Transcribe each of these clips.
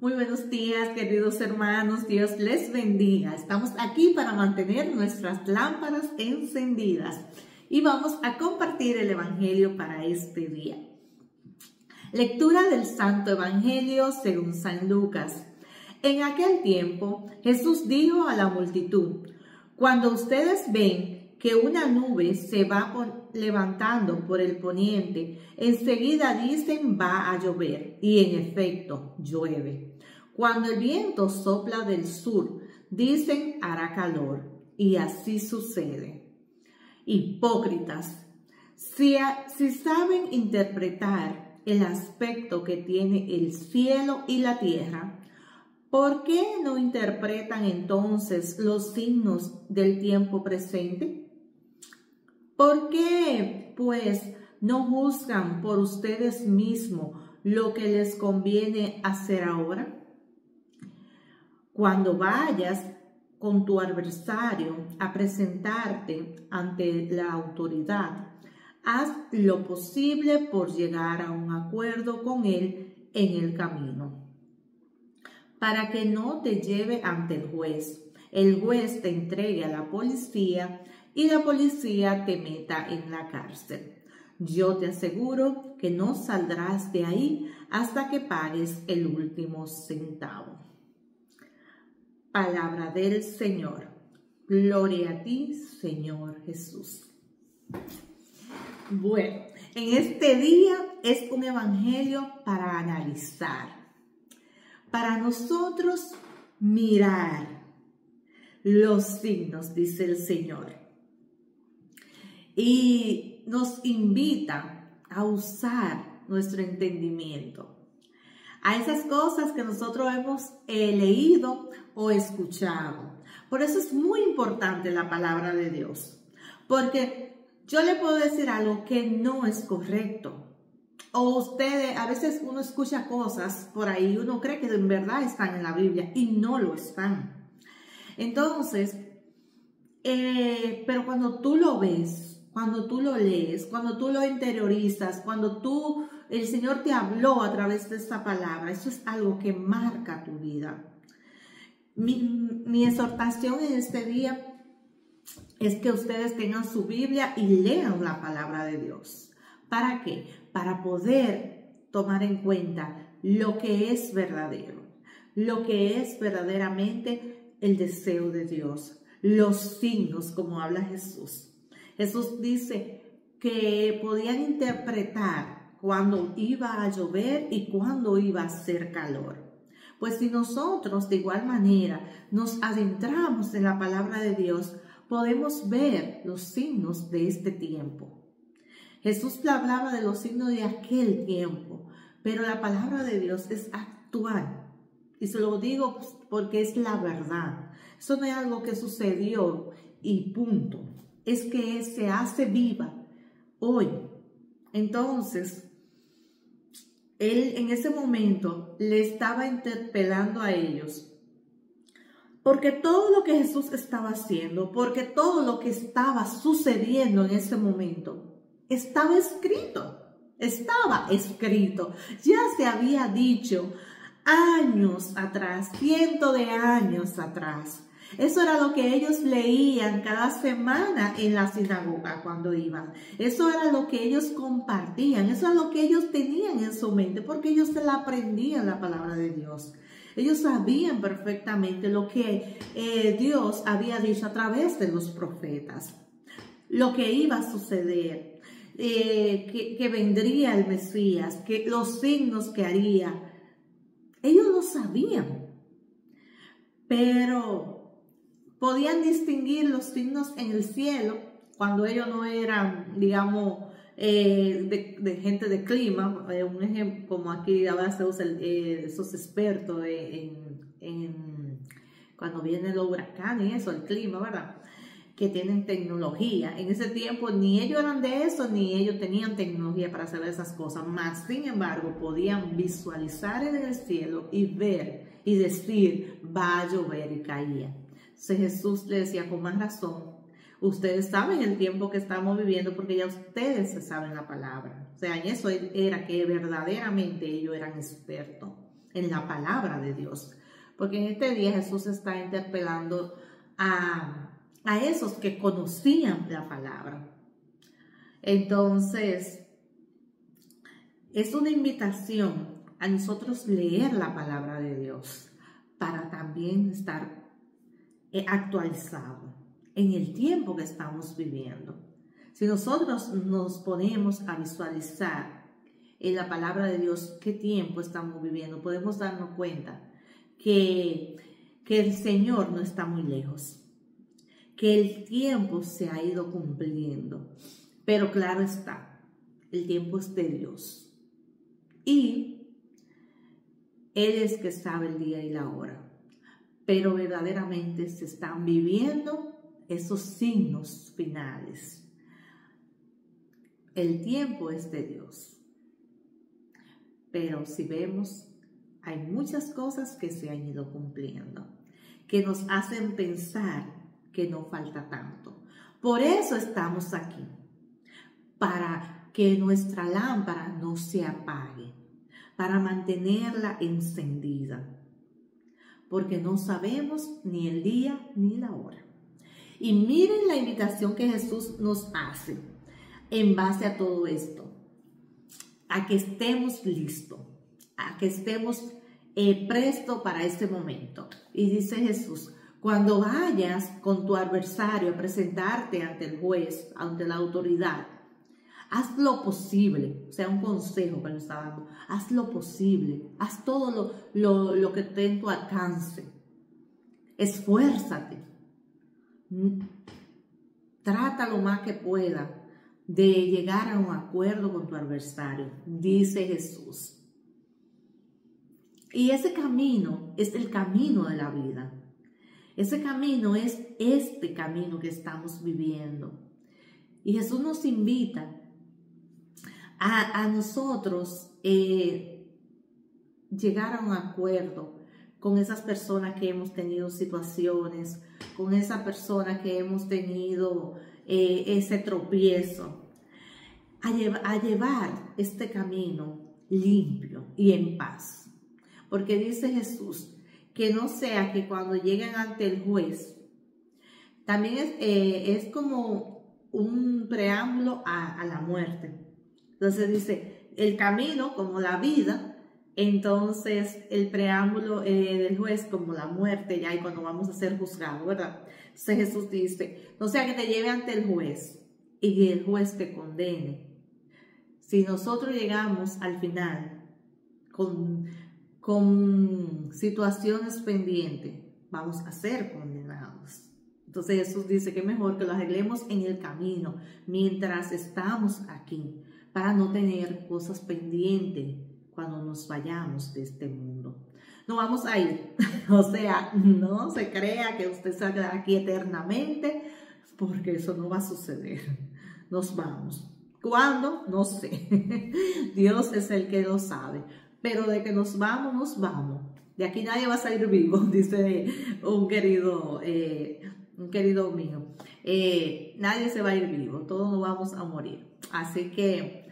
Muy buenos días, queridos hermanos. Dios les bendiga. Estamos aquí para mantener nuestras lámparas encendidas y vamos a compartir el Evangelio para este día. Lectura del Santo Evangelio según San Lucas. En aquel tiempo, Jesús dijo a la multitud: cuando ustedes ven que una nube se va levantando por el poniente, enseguida dicen va a llover, y en efecto llueve. Cuando el viento sopla del sur, dicen hará calor, y así sucede. Hipócritas, si saben interpretar el aspecto que tiene el cielo y la tierra, ¿por qué no interpretan entonces los signos del tiempo presente? ¿Por qué, pues, no juzgan por ustedes mismos lo que les conviene hacer ahora? Cuando vayas con tu adversario a presentarte ante la autoridad, haz lo posible por llegar a un acuerdo con él en el camino, para que no te lleve ante el juez te entregue a la policía y la policía te meta en la cárcel. Yo te aseguro que no saldrás de ahí hasta que pagues el último centavo. Palabra del Señor. Gloria a ti, Señor Jesús. Bueno, en este día es un evangelio para analizar, para nosotros mirar los signos, dice el Señor. Y nos invita a usar nuestro entendimiento a esas cosas que nosotros hemos leído o escuchado. Por eso es muy importante la palabra de Dios, porque yo le puedo decir algo que no es correcto. O ustedes, a veces uno escucha cosas por ahí, uno cree que en verdad están en la Biblia y no lo están. Entonces, pero cuando tú lo ves, cuando tú lo lees, cuando tú lo interiorizas, cuando el Señor te habló a través de esta palabra, eso es algo que marca tu vida. Mi exhortación en este día es que ustedes tengan su Biblia y lean la palabra de Dios. ¿Para qué? Para poder tomar en cuenta lo que es verdadero, lo que es verdaderamente el deseo de Dios, los signos, como habla Jesús. Jesús dice que podían interpretar cuándo iba a llover y cuándo iba a hacer calor. Pues si nosotros de igual manera nos adentramos en la palabra de Dios, podemos ver los signos de este tiempo. Jesús hablaba de los signos de aquel tiempo, pero la palabra de Dios es actual. Y se lo digo porque es la verdad. Eso no es algo que sucedió y punto. Es que se hace viva hoy. Entonces, él en ese momento le estaba interpelando a ellos, porque todo lo que Jesús estaba haciendo, porque todo lo que estaba sucediendo en ese momento, estaba escrito. Ya se había dicho años atrás, cientos de años atrás. Eso era lo que ellos leían cada semana en la sinagoga cuando iban. Eso era lo que ellos compartían. Eso era lo que ellos tenían en su mente, porque ellos se la aprendían la palabra de Dios. Ellos sabían perfectamente lo que Dios había dicho a través de los profetas. Lo que iba a suceder, que vendría el Mesías, que los signos que haría. Ellos lo sabían, pero podían distinguir los signos en el cielo cuando ellos no eran, digamos, de gente de clima. Un ejemplo, como aquí ahora se usa esos expertos cuando vienen los huracanes y eso, el clima, ¿verdad? Que tienen tecnología. En ese tiempo ni ellos eran de eso, ni ellos tenían tecnología para saber esas cosas. Más, sin embargo, podían visualizar en el cielo y ver y decir, va a llover, y caía. Entonces Jesús le decía, con más razón, ustedes saben el tiempo que estamos viviendo porque ya ustedes se saben la palabra. O sea, en eso era que verdaderamente ellos eran expertos. en la palabra de Dios. Porque en este día Jesús está interpelando a esos que conocían la palabra. Entonces, es una invitación a nosotros leer la palabra de Dios para también estar actualizado en el tiempo que estamos viviendo. Si nosotros nos ponemos a visualizar en la palabra de Dios qué tiempo estamos viviendo, podemos darnos cuenta que el Señor no está muy lejos, que el tiempo se ha ido cumpliendo, pero claro está, el tiempo es de Dios y Él es que sabe el día y la hora, pero verdaderamente se están viviendo esos signos finales. El tiempo es de Dios, pero si vemos, hay muchas cosas que se han ido cumpliendo, que nos hacen pensar que no falta tanto. Por eso estamos aquí, para que nuestra lámpara no se apague, para mantenerla encendida, porque no sabemos ni el día ni la hora. Y miren la invitación que Jesús nos hace en base a todo esto, a que estemos listos, a que estemos prestos para este momento. Y dice Jesús, cuando vayas con tu adversario a presentarte ante el juez, ante la autoridad, haz lo posible, o sea, un consejo que nos está dando, haz lo posible, haz todo lo que esté en tu alcance, esfuérzate, trata lo más que pueda de llegar a un acuerdo con tu adversario, dice Jesús. Y ese camino es el camino de la vida. Ese camino es este camino que estamos viviendo. Y Jesús nos invita a nosotros llegar a un acuerdo con esas personas que hemos tenido situaciones, con esa persona que hemos tenido ese tropiezo, a llevar este camino limpio y en paz. Porque dice Jesús que no sea que cuando lleguen ante el juez, también es como un preámbulo a la muerte. Entonces dice, el camino como la vida, entonces el preámbulo del juez como la muerte, ya y cuando vamos a ser juzgados, ¿verdad? Entonces Jesús dice, no sea que te lleve ante el juez y el juez te condene. Si nosotros llegamos al final con situaciones pendientes, vamos a ser condenados. Entonces Jesús dice que es mejor que lo arreglemos en el camino mientras estamos aquí, para no tener cosas pendientes cuando nos vayamos de este mundo. No vamos a ir, o sea, no se crea que usted se va a quedar aquí eternamente, porque eso no va a suceder. Nos vamos. ¿Cuándo? No sé. Dios es el que lo sabe. Pero de que nos vamos, nos vamos. De aquí nadie va a salir vivo, dice un querido mío. Nadie se va a ir vivo, todos nos vamos a morir. Así que,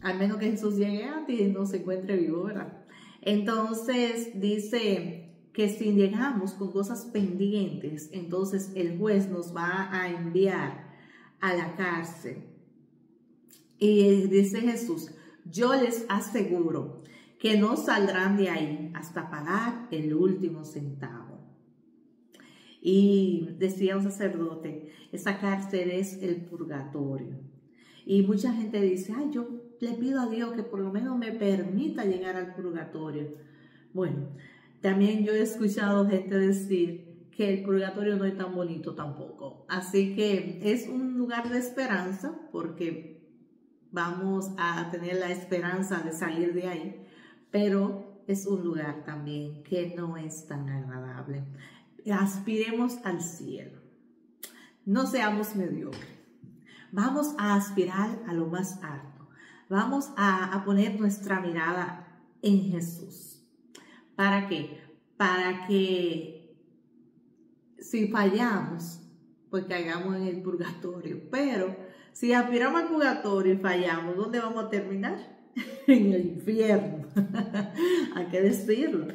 al menos que Jesús llegue antes y no se encuentre vivo, ¿verdad? Entonces dice que si llegamos con cosas pendientes, entonces el juez nos va a enviar a la cárcel. Y dice Jesús, yo les aseguro que no saldrán de ahí hasta pagar el último centavo. Y decía un sacerdote, esa cárcel es el purgatorio. Y mucha gente dice, ay, yo le pido a Dios que por lo menos me permita llegar al purgatorio. Bueno, también yo he escuchado gente decir que el purgatorio no es tan bonito tampoco. Así que es un lugar de esperanza, porque vamos a tener la esperanza de salir de ahí, pero es un lugar también que no es tan agradable. Aspiremos al cielo, no seamos mediocres, vamos a aspirar a lo más alto, vamos a poner nuestra mirada en Jesús. ¿Para qué? Para que si fallamos, pues caigamos en el purgatorio, pero si aspiramos al purgatorio y fallamos, ¿dónde vamos a terminar? En el infierno. Hay que decirlo.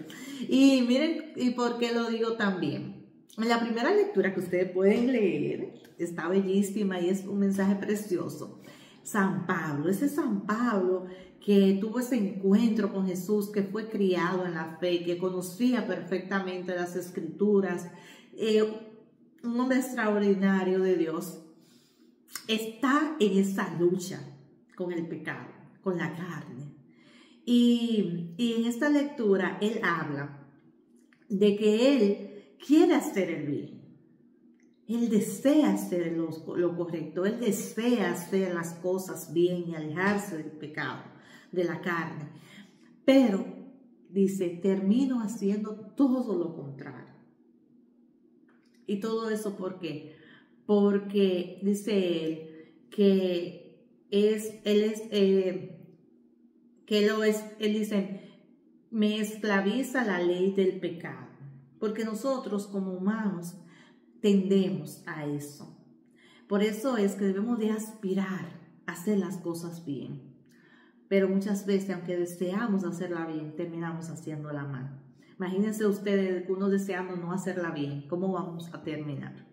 Y miren, ¿y por qué lo digo también? En la primera lectura que ustedes pueden leer, está bellísima y es un mensaje precioso. San Pablo, ese San Pablo que tuvo ese encuentro con Jesús, que fue criado en la fe, que conocía perfectamente las Escrituras, un hombre extraordinario de Dios, está en esa lucha con el pecado, con la carne. Y en esta lectura él habla de que él quiere hacer el bien. Él desea hacer lo correcto, él desea hacer las cosas bien y alejarse del pecado, de la carne. Pero, dice, termino haciendo todo lo contrario. ¿Y todo eso por qué? Porque dice él que él dice, me esclaviza la ley del pecado. Porque nosotros como humanos tendemos a eso. Por eso es que debemos de aspirar a hacer las cosas bien. Pero muchas veces, aunque deseamos hacerla bien, terminamos haciéndola mal. Imagínense ustedes, uno deseando no hacerla bien, ¿cómo vamos a terminar?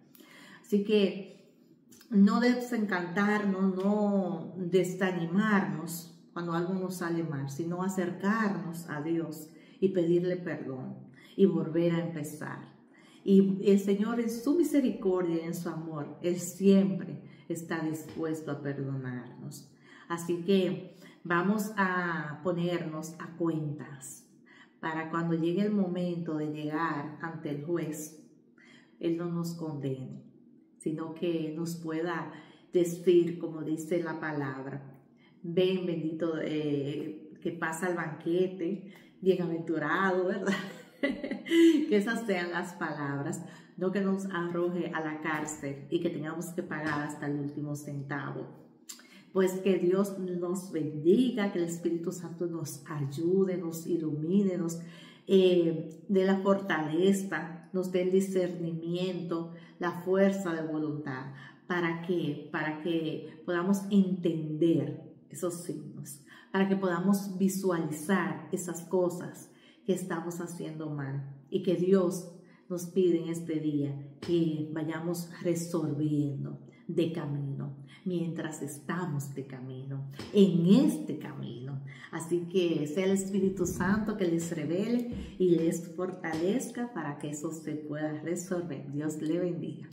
Así que no desencantarnos, no desanimarnos cuando algo nos sale mal, sino acercarnos a Dios y pedirle perdón y volver a empezar. Y el Señor en su misericordia y en su amor, Él siempre está dispuesto a perdonarnos. Así que vamos a ponernos a cuentas para cuando llegue el momento de llegar ante el juez, Él no nos condene, sino que nos pueda decir, como dice la palabra, ven bendito que pasa el banquete, bienaventurado, ¿verdad? Que esas sean las palabras, no que nos arroje a la cárcel y que tengamos que pagar hasta el último centavo. Pues que Dios nos bendiga, que el Espíritu Santo nos ayude, nos ilumine, nos dé la fortaleza, nos dé el discernimiento, la fuerza de voluntad. ¿Para qué? Para que podamos entender esos signos, para que podamos visualizar esas cosas que estamos haciendo mal y que Dios nos pide en este día que vayamos resolviendo de camino, mientras estamos de camino, en este camino. Así que sea el Espíritu Santo que les revele y les fortalezca para que eso se pueda resolver. Dios le bendiga.